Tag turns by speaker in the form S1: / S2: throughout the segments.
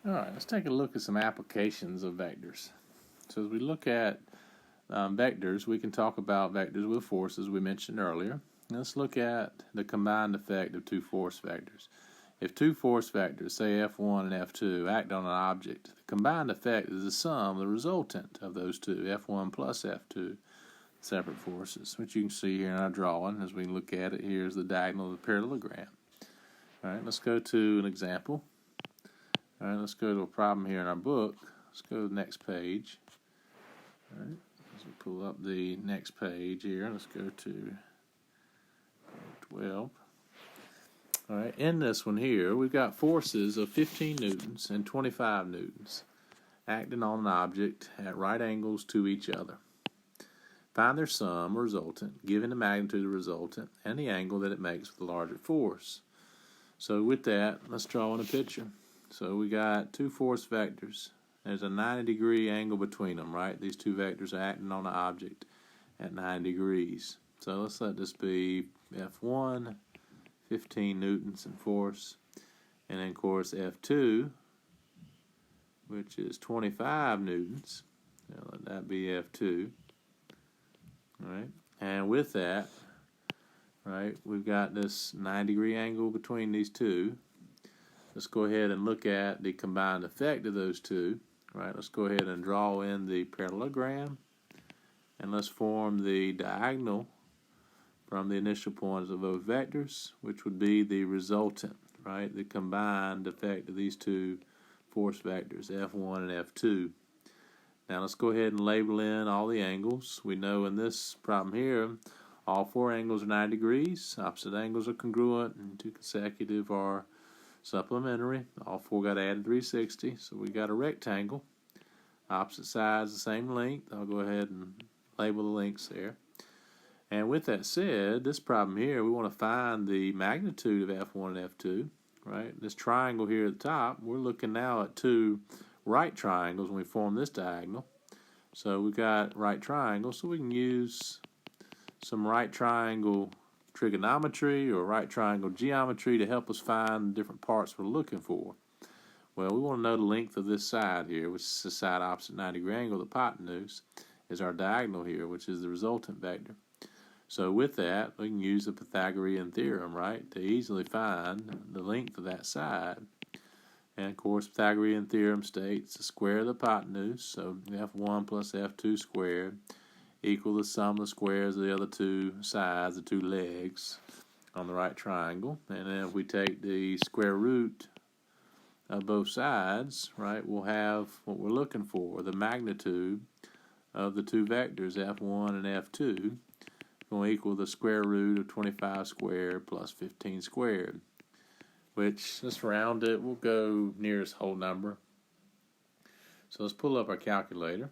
S1: All right, let's take a look at some applications of vectors. So as we look at vectors, we can talk about vectors with forces we mentioned earlier. Let's look at the combined effect of two force vectors. If two force vectors, say F1 and F2, act on an object, the combined effect is the sum, the resultant of those two, F1 plus F2, separate forces, which you can see here in our drawing. As we look at it, here's the diagonal of the parallelogram. All right, let's go to an example. All right, let's go to a problem here in our book. Let's go to the next page. All right, as we pull up the next page here, let's go to 12. All right, in this one here, we've got forces of 15 newtons and 25 newtons acting on an object at right angles to each other. Find their sum or resultant, given the magnitude of the resultant and the angle that it makes with the larger force. So with that, let's draw in a picture. So we got two force vectors. There's a 90-degree angle between them, right? These two vectors are acting on the object at 90 degrees. So let's let this be F1, 15 newtons in force, and then of course F2, which is 25 newtons. Now let that be F2. All right, and with that, right, we've got this 90-degree angle between these two. Let's go ahead and look at the combined effect of those two. Right, let's go ahead and draw in the parallelogram, and let's form the diagonal from the initial points of those vectors, which would be the resultant, right, the combined effect of these two force vectors, F1 and F2. Now let's go ahead and label in all the angles. We know in this problem here, all four angles are 90 degrees, opposite angles are congruent, and two consecutive are supplementary. All four got added 360, so we got a rectangle. Opposite sides the same length. I'll go ahead and label the lengths there. And with that said, this problem here, we want to find the magnitude of F1 and F2, right? This triangle here at the top, we're looking now at two right triangles when we form this diagonal. So we've got right triangles, so we can use some right triangle trigonometry or right triangle geometry to help us find the different parts we're looking for. Well, we want to know the length of this side here, which is the side opposite 90-degree angle, the hypotenuse, is our diagonal here, which is the resultant vector. So with that, we can use the Pythagorean theorem, right, to easily find the length of that side. And of course, Pythagorean theorem states the square of the hypotenuse, so F1 plus F2 squared, equal the sum of the squares of the other two sides, the two legs on the right triangle. And then if we take the square root of both sides, right, we'll have what we're looking for, the magnitude of the two vectors, F1 and F2, going to equal the square root of 25 squared plus 15 squared, which, let's round it, we'll go nearest whole number. So let's pull up our calculator,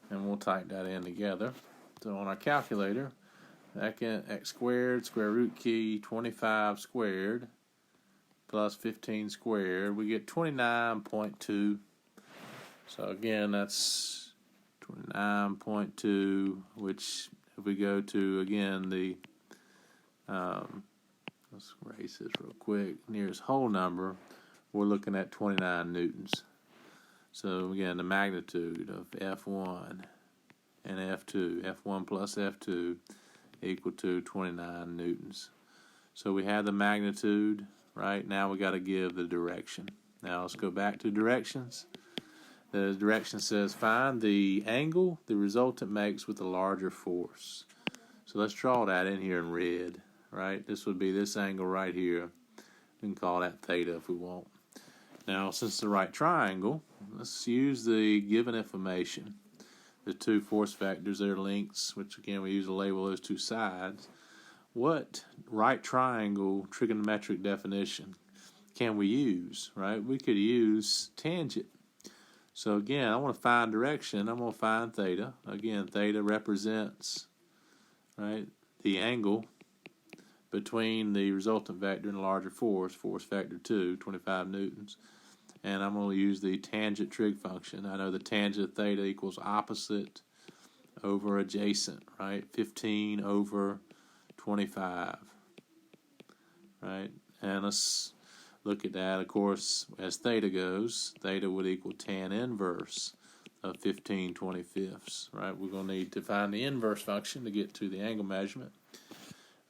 S1: and we'll type that in together. So on our calculator, x squared, square root key, 25 squared, plus 15 squared, we get 29.2. So again, that's 29.2, which if we go to, again, the, let's erase this real quick, nearest whole number, we're looking at 29 newtons. So again, the magnitude of F1 and F2, F1 plus F2, equal to 29 newtons. So we have the magnitude, right? Now we got to give the direction. Now let's go back to directions. The direction says find the angle the resultant makes with the larger force. So let's draw that in here in red, right? This would be this angle right here. We can call that theta if we want. Now, since it's a right triangle, let's use the given information. The two force vectors, their lengths, which again we use to label those two sides. What right triangle trigonometric definition can we use, right? We could use tangent. So again, I want to find direction. I'm going to find theta. Again, theta represents, right, the angle between the resultant vector and the larger force, force vector 2, 25 newtons. And I'm going to use the tangent trig function. I know the tangent of theta equals opposite over adjacent, right? 15 over 25, right? And let's look at that. Of course, as theta goes, theta would equal tan inverse of 15/25, right? We're going to need to find the inverse function to get to the angle measurement.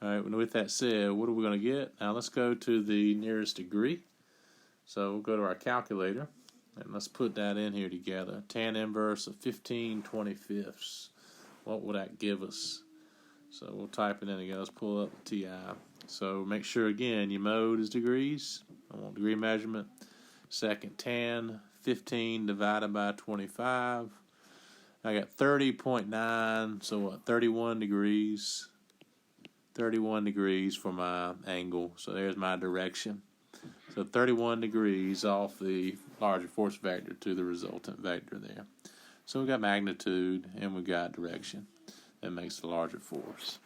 S1: All right, with that said, what are we going to get? Now let's go to the nearest degree. So we'll go to our calculator, and let's put that in here together. Tan inverse of 15/25. What will that give us? So we'll type it in again. Let's pull up the TI. So make sure, again, your mode is degrees. I want degree measurement. Second, tan 15 divided by 25. I got 30.9, so what, 31 degrees. 31 degrees for my angle, so there's my direction. So 31 degrees off the larger force vector to the resultant vector there. So we got magnitude and we got direction. That makes the larger force.